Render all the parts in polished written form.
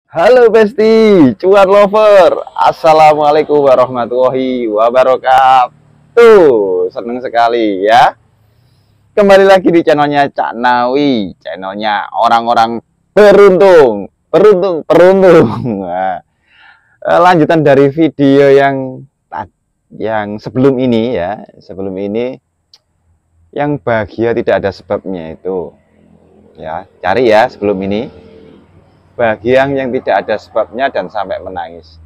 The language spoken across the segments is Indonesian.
Halo Besti, cuan lover. Assalamualaikum warahmatullahi wabarakatuh. Seneng sekali ya. Kembali lagi di channelnya Cak Nawi, channelnya orang-orang beruntung, beruntung. Nah, lanjutan dari video yang sebelum ini ya, sebelum ini yang bahagia tidak ada sebabnya itu. Ya, cari ya sebelum ini bahagia yang tidak ada sebabnya dan sampai menangis.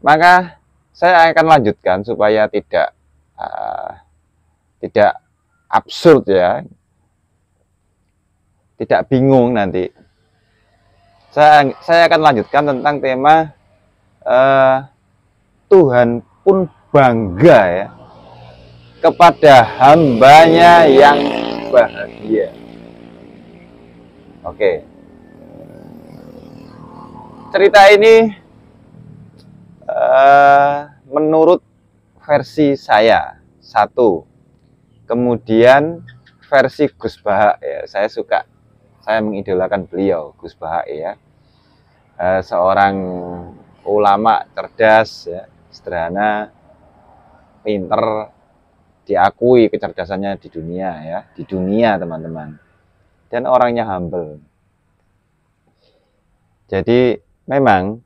Maka saya akan lanjutkan supaya tidak absurd ya, tidak bingung nanti. Saya akan lanjutkan tentang tema uh, Tuhan pun bangga ya kepada hambanya yang bahagia. Oke, cerita ini menurut versi saya satu, kemudian versi Gus Bahak ya, saya mengidolakan beliau Gus Bahak ya, seorang ulama cerdas ya, sederhana, pinter, diakui kecerdasannya di dunia ya, di dunia teman-teman, dan orangnya humble. Jadi memang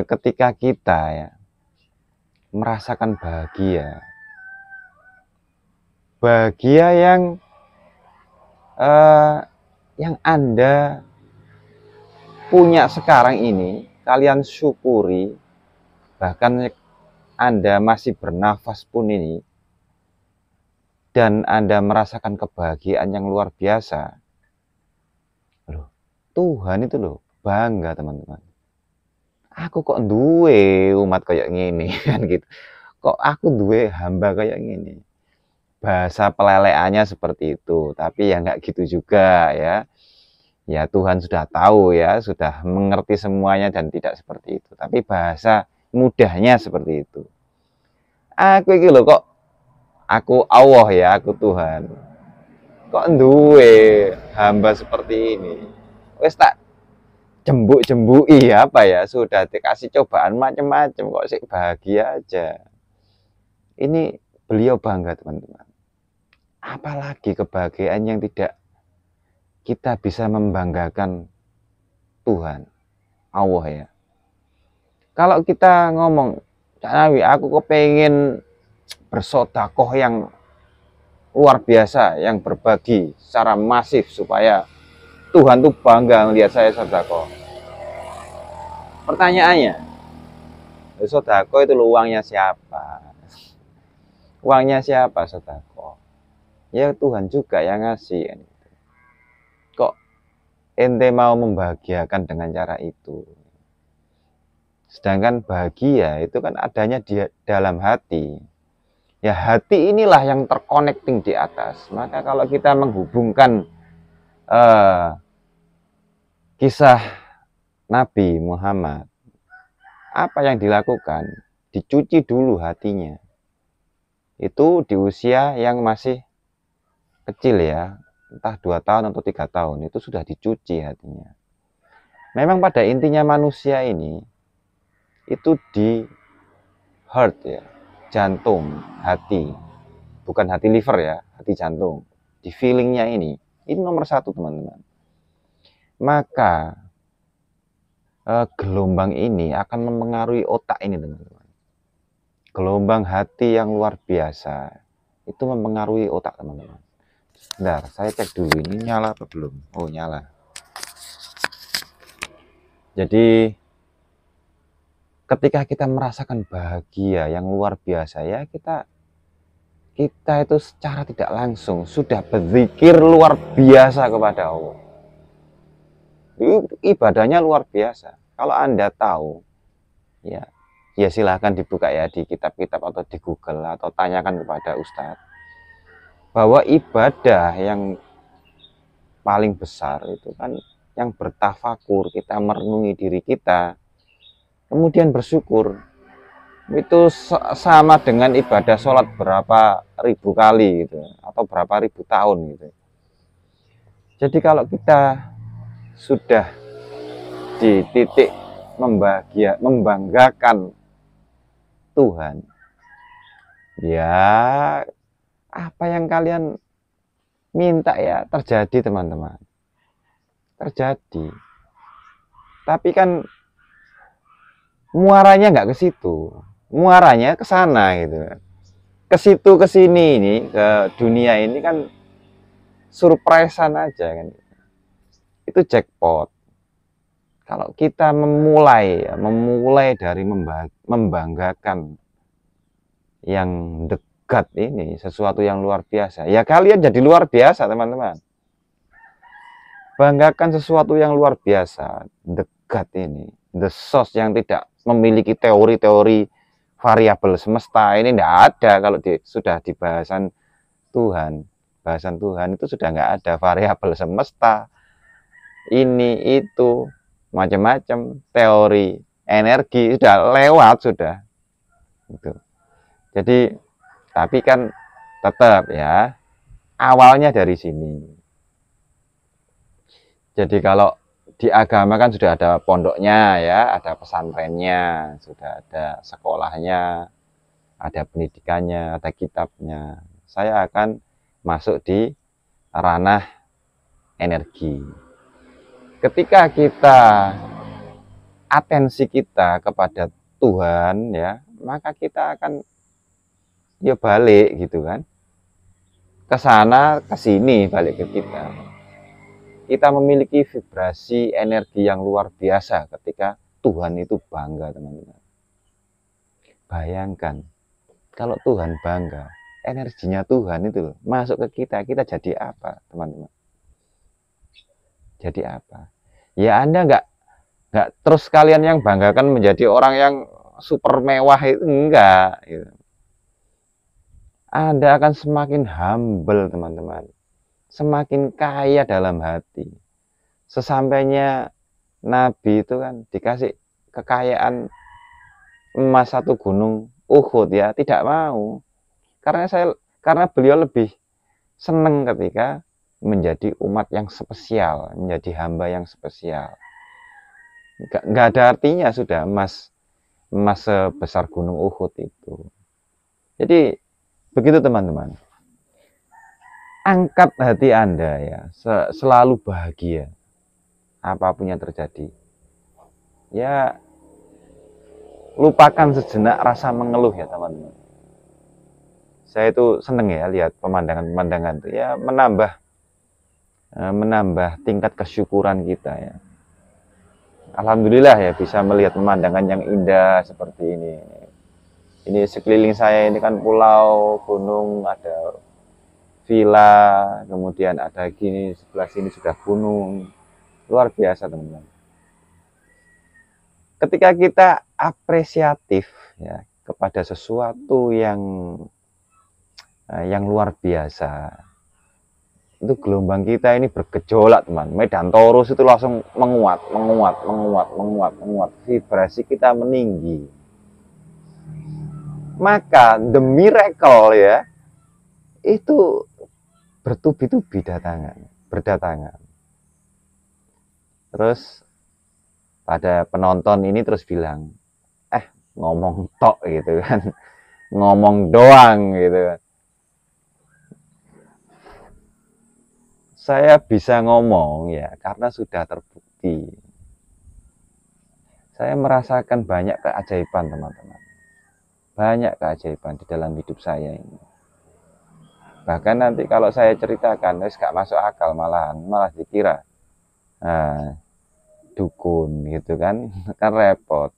ketika kita ya merasakan bahagia yang Anda punya sekarang ini, kalian syukuri, bahkan Anda masih bernafas pun ini, dan Anda merasakan kebahagiaan yang luar biasa, loh, Tuhan itu loh bangga teman-teman. Aku kok duwe umat kayak gini kan gitu. Kok aku duwe hamba kayak gini. Bahasa peleleannya seperti itu, tapi ya nggak gitu juga ya. Ya Tuhan sudah tahu ya, sudah mengerti semuanya dan tidak seperti itu. Tapi bahasa mudahnya seperti itu. Aku iki loh kok, aku Allah ya, aku Tuhan. Kok duwe hamba seperti ini. Wes tak jembuk-jembui apa ya, sudah dikasih cobaan macam-macam kok sih bahagia aja. Ini beliau bangga teman-teman. Apalagi kebahagiaan yang tidak kita bisa membanggakan Tuhan, Allah ya. Kalau kita ngomong, Cak Nawi, aku kepengen bersodakoh yang luar biasa, yang berbagi secara masif supaya Tuhan tuh bangga melihat saya sodakoh. Pertanyaannya, sodakoh itu uangnya siapa? Uangnya siapa sodakoh? Ya Tuhan juga yang ngasih. Kok ente mau membahagiakan dengan cara itu? Sedangkan bahagia itu kan adanya di dalam hati. Ya hati inilah yang terconnecting di atas. Maka kalau kita menghubungkan kisah Nabi Muhammad, apa yang dilakukan? Dicuci dulu hatinya. Itu di usia yang masih kecil ya, entah 2 tahun atau 3 tahun, itu sudah dicuci hatinya. Memang pada intinya manusia ini itu di heart ya, jantung, hati, bukan hati liver ya, hati jantung, di feelingnya ini nomor satu teman-teman. Maka gelombang ini akan mempengaruhi otak ini teman-teman. Gelombang hati yang luar biasa itu mempengaruhi otak teman-teman. Bentar, saya cek dulu ini nyala apa belum. Oh nyala. Jadi ketika kita merasakan bahagia yang luar biasa ya, kita itu secara tidak langsung sudah berzikir luar biasa kepada Allah. Ibadahnya luar biasa. Kalau Anda tahu ya silahkan dibuka ya di kitab-kitab atau di Google atau tanyakan kepada Ustadz bahwa ibadah yang paling besar itu kan yang bertafakur, kita merenungi diri kita, kemudian bersyukur. Itu sama dengan ibadah sholat berapa ribu kali gitu, atau berapa ribu tahun gitu. Jadi kalau kita sudah di titik membanggakan Tuhan, ya apa yang kalian minta ya terjadi teman-teman, terjadi. Tapi kan muaranya nggak ke situ, muaranya ke sana gitu, ke situ ke sini, ini ke dunia ini kan surprisean aja kan, itu jackpot. Kalau kita memulai dari membanggakan yang dekat ini, sesuatu yang luar biasa, ya kalian jadi luar biasa teman-teman. Banggakan sesuatu yang luar biasa, dekat ini, the source yang tidak memiliki teori-teori variabel semesta ini tidak ada. Kalau sudah di bahasan Tuhan itu sudah nggak ada variabel semesta, ini itu macam-macam teori energi sudah lewat sudah gitu. Jadi tapi kan tetap ya awalnya dari sini. Jadi kalau di agama kan sudah ada pondoknya ya, ada pesantrennya, sudah ada sekolahnya, ada pendidikannya, ada kitabnya. Saya akan masuk di ranah energi. Ketika kita atensi kita kepada Tuhan ya, maka kita akan ya balik gitu kan. Ke sana, ke sini, balik ke kita. Kita memiliki vibrasi energi yang luar biasa ketika Tuhan itu bangga, teman-teman. Bayangkan, kalau Tuhan bangga, energinya Tuhan itu masuk ke kita jadi apa, teman-teman? Jadi apa? Ya Anda nggak terus kalian yang banggakan menjadi orang yang super mewah itu enggak. Gitu. Anda akan semakin humble, teman-teman. Semakin kaya dalam hati. Sesampainya Nabi itu kan dikasih kekayaan emas 1 gunung Uhud ya, tidak mau. Karena beliau lebih senang ketika menjadi umat yang spesial, menjadi hamba yang spesial. Nggak ada artinya sudah emas sebesar gunung Uhud itu. Jadi begitu teman-teman. Angkat hati Anda ya, selalu bahagia apapun yang terjadi. Ya lupakan sejenak rasa mengeluh ya teman-teman. Saya itu seneng ya lihat pemandangan-pemandangan itu ya menambah tingkat kesyukuran kita ya. Alhamdulillah ya bisa melihat pemandangan yang indah seperti ini. Ini sekeliling saya ini kan pulau, gunung, ada villa, kemudian ada gini, sebelah sini sudah gunung. Luar biasa teman-teman. Ketika kita apresiatif ya kepada sesuatu yang luar biasa, itu gelombang kita ini bergejolak teman. Medan Taurus itu langsung menguat. Vibrasi kita meninggi. Maka the miracle ya itu bertubi-tubi berdatangan. Terus pada penonton ini terus bilang, ngomong tok gitu kan, ngomong doang gitu kan. Saya bisa ngomong ya karena sudah terbukti. Saya merasakan banyak keajaiban teman-teman. Banyak keajaiban di dalam hidup saya ini. Bahkan nanti kalau saya ceritakan, gak masuk akal malah dikira dukun gitu kan, kan repot,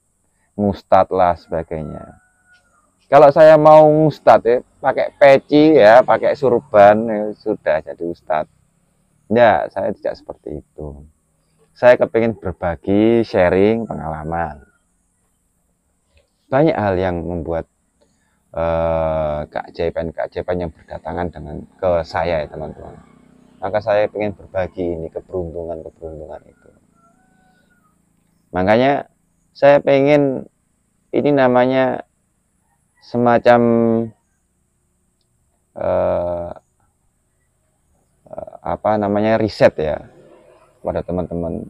ngustad lah sebagainya. Kalau saya mau ngustad ya, pakai peci ya, pakai surban ya, sudah jadi ustad. Ya, saya tidak seperti itu. Saya kepingin berbagi, sharing pengalaman. Banyak hal yang membuat keajaiban yang berdatangan ke saya ya teman-teman. Maka saya ingin berbagi ini keberuntungan itu. Makanya saya pengen ini namanya semacam riset ya kepada teman-teman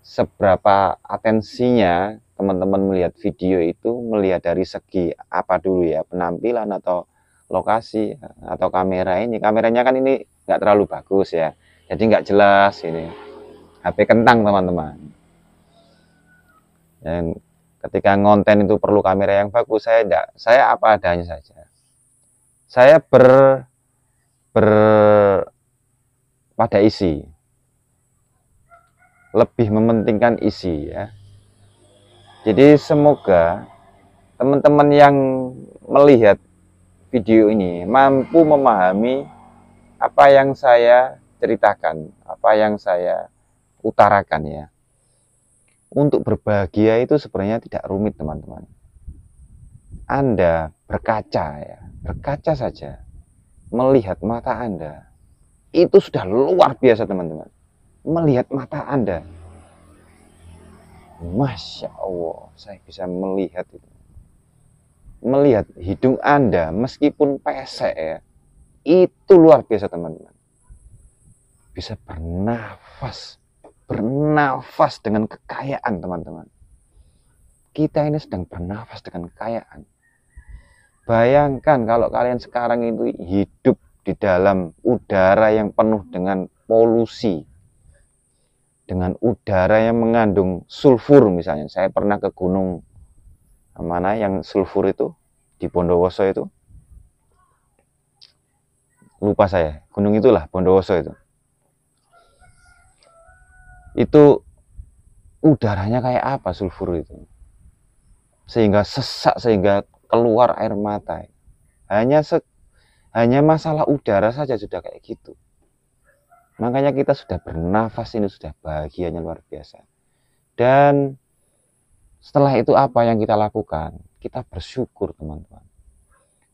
seberapa atensinya teman-teman melihat video itu, melihat dari segi apa dulu ya, penampilan atau lokasi atau kamera ini. Kameranya kan ini nggak terlalu bagus ya, jadi nggak jelas ini. HP kentang teman-teman. Dan ketika ngonten itu perlu kamera yang bagus, saya apa adanya saja. Saya pada isi, lebih mementingkan isi ya. Jadi semoga teman-teman yang melihat video ini mampu memahami apa yang saya ceritakan, apa yang saya utarakan ya. Untuk berbahagia itu sebenarnya tidak rumit teman-teman. Anda berkaca ya, berkaca saja, melihat mata Anda, itu sudah luar biasa teman-teman. Melihat mata Anda, Masya Allah, saya bisa melihat itu. Melihat hidung Anda, meskipun pesek ya, itu luar biasa teman-teman. Bisa bernafas dengan kekayaan teman-teman. Kita ini sedang bernafas dengan kekayaan. Bayangkan kalau kalian sekarang itu hidup di dalam udara yang penuh dengan polusi, dengan udara yang mengandung sulfur misalnya. Saya pernah ke gunung mana yang sulfur itu, di Bondowoso itu. Lupa saya, gunung itulah Bondowoso itu. Itu udaranya kayak apa sulfur itu? Sehingga sesak, sehingga keluar air mata. Hanya masalah udara saja sudah kayak gitu. Makanya kita sudah bernafas ini sudah bahagianya luar biasa. Dan setelah itu apa yang kita lakukan? Kita bersyukur teman-teman.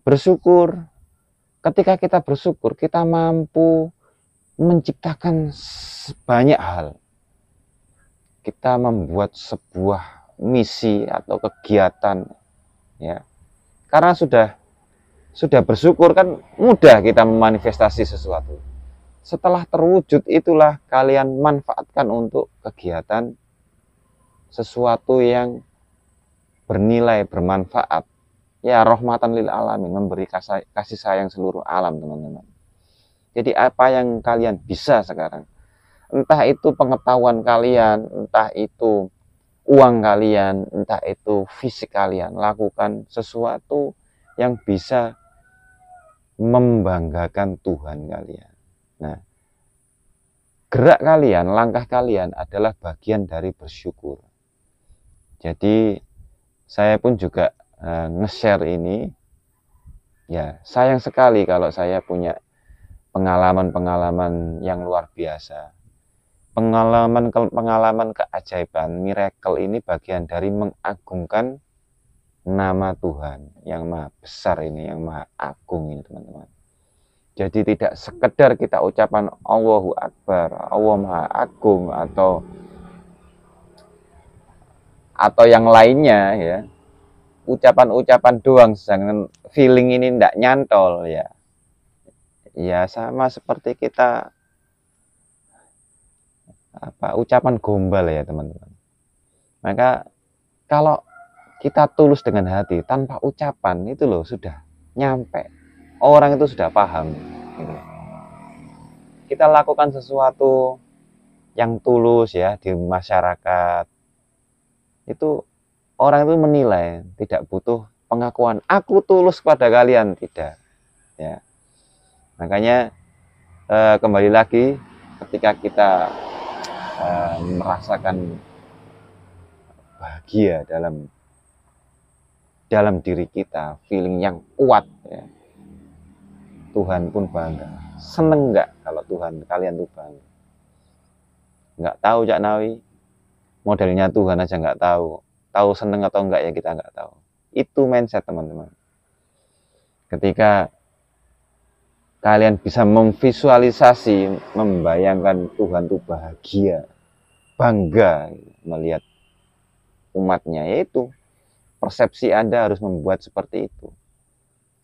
Bersyukur. Ketika kita bersyukur, kita mampu menciptakan banyak hal. Kita membuat sebuah misi atau kegiatan ya. Karena sudah bersyukur kan mudah kita memanifestasi sesuatu. Setelah terwujud itulah kalian manfaatkan untuk kegiatan sesuatu yang bernilai, bermanfaat. Ya, rahmatan lil alamin, memberi kasih sayang seluruh alam, teman-teman. Jadi apa yang kalian bisa sekarang? Entah itu pengetahuan kalian, entah itu uang kalian, entah itu fisik kalian, lakukan sesuatu yang bisa membanggakan Tuhan kalian. Nah, gerak kalian, langkah kalian adalah bagian dari bersyukur. Jadi saya pun juga nge-share ini. Ya, sayang sekali kalau saya punya pengalaman-pengalaman yang luar biasa. Pengalaman keajaiban, miracle ini bagian dari mengagungkan nama Tuhan yang maha besar ini, yang maha agung ini teman-teman. Jadi tidak sekedar kita ucapan Allahu Akbar, Allah maha agung atau yang lainnya ya. Ucapan-ucapan doang, sedangkan feeling ini tidak nyantol ya. Ya sama seperti kita ucapan gombal ya teman-teman. Maka kalau kita tulus dengan hati tanpa ucapan itu loh sudah nyampe, orang itu sudah paham gitu. Kita lakukan sesuatu yang tulus ya di masyarakat, itu orang itu menilai, tidak butuh pengakuan aku tulus kepada kalian, tidak ya. Makanya kembali lagi ketika kita merasakan bahagia dalam diri kita, feeling yang kuat ya, Tuhan pun bangga. Seneng nggak kalau Tuhan kalian tuh bangga? Nggak tahu Cak Nawi, modelnya Tuhan aja nggak tahu. Tahu seneng atau enggak ya kita nggak tahu. Itu mindset teman-teman. Ketika kalian bisa memvisualisasi, membayangkan Tuhan itu bahagia, bangga melihat umatnya, yaitu persepsi Anda harus membuat seperti itu.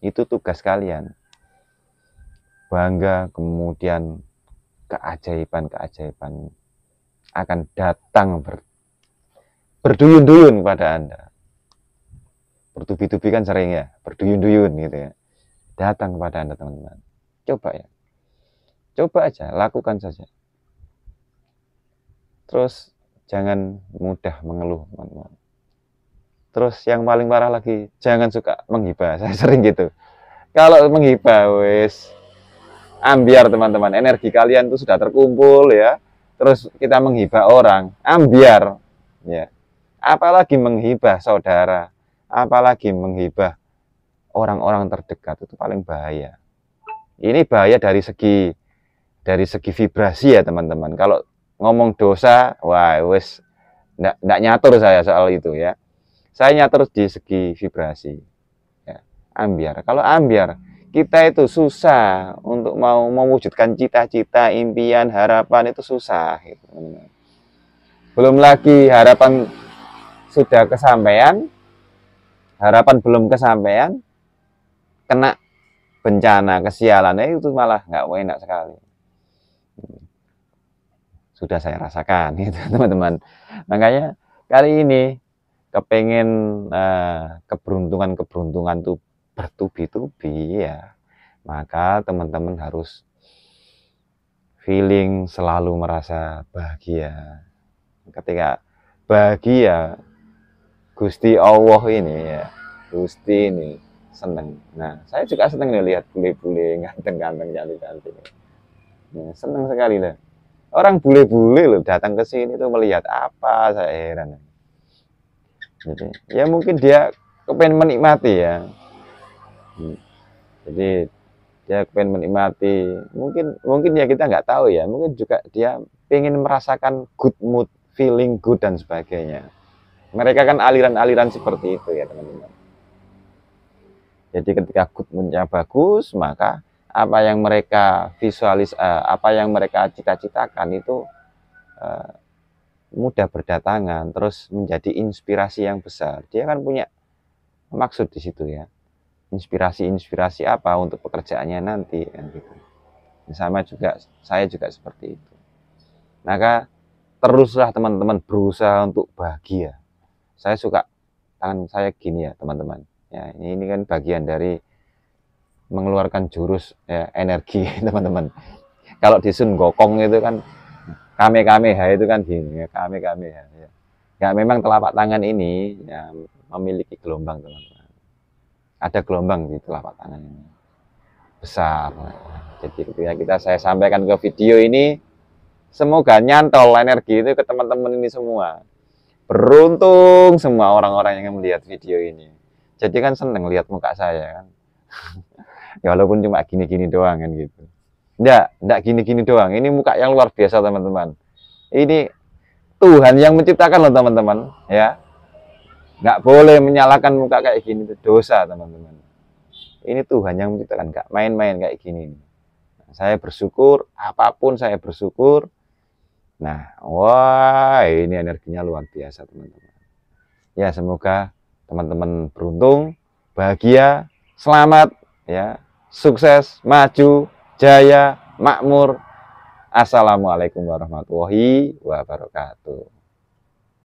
Itu tugas kalian. Bangga, kemudian keajaiban-keajaiban akan datang berduyun-duyun kepada Anda. Bertubi-tubi kan sering ya, berduyun-duyun gitu ya. Datang kepada Anda, teman-teman. Coba ya. Coba aja, lakukan saja. Terus jangan mudah mengeluh, teman-teman. Terus yang paling parah lagi, jangan suka menghibah. Saya sering gitu. Kalau menghibah, wes ambiar teman-teman. Energi kalian itu sudah terkumpul ya. Terus kita menghibah orang, ambiar. Ya. Apalagi menghibah saudara, apalagi menghibah orang-orang terdekat, itu paling bahaya. Ini bahaya dari segi vibrasi ya teman-teman. Kalau ngomong dosa, wah wes ndak nyatur saya soal itu ya. Saya nyatur di segi vibrasi. Ya, ambiar. Kalau ambiar, kita itu susah untuk mau mewujudkan cita-cita, impian, harapan itu susah. Gitu. Belum lagi harapan sudah kesampaian, harapan belum kesampaian, kena bencana, kesialannya itu malah nggak enak sekali. Sudah saya rasakan gitu teman-teman. Makanya kali ini kepengen keberuntungan tuh bertubi-tubi ya, maka teman-teman harus feeling selalu merasa bahagia. Ketika bahagia, Gusti Allah ini ya, Gusti ini seneng. Nah, saya juga seneng nih lihat bule-bule ganteng-ganteng, cantik-cantik. Ya, seneng sekali lah. Orang bule-bule loh datang ke sini tuh melihat apa, saya heran. Jadi, ya mungkin dia kepengen menikmati ya. Jadi dia kepengen menikmati. Mungkin ya kita nggak tahu ya. Mungkin juga dia pengen merasakan good mood, feeling good dan sebagainya. Mereka kan aliran-aliran seperti itu ya teman-teman. Jadi ketika good moodnya bagus, maka apa yang mereka apa yang mereka cita-citakan itu mudah berdatangan, terus menjadi inspirasi yang besar. Dia kan punya maksud di situ ya. Inspirasi apa untuk pekerjaannya nanti kan gitu. Sama juga saya juga seperti itu. Maka teruslah teman-teman berusaha untuk bahagia. Saya suka tangan saya gini ya teman-teman. Ya, ini kan bagian dari mengeluarkan jurus ya, energi teman-teman. Kalau di Sun Gokong itu kan Kamehameha itu kan gini ya, Kamehameha ya. Ya memang telapak tangan ini ya, memiliki gelombang teman-teman. Ada gelombang di telapak tangan ini besar. Jadi ketika saya sampaikan ke video ini, semoga nyantol energi itu ke teman-teman ini semua. Beruntung semua orang-orang yang melihat video ini. Jadi kan seneng lihat muka saya kan. Ya walaupun cuma gini-gini doang kan gitu. Enggak gini-gini doang. Ini muka yang luar biasa teman-teman. Ini Tuhan yang menciptakan loh teman-teman. Ya, nggak boleh menyalahkan muka kayak gini, itu dosa teman-teman. Ini Tuhan yang menciptakan, nggak main-main kayak gini. Saya bersyukur, apapun saya bersyukur. Nah, wah ini energinya luar biasa teman-teman. Ya semoga teman-teman beruntung, bahagia, selamat, ya, sukses, maju, jaya, makmur. Assalamualaikum warahmatullahi wabarakatuh.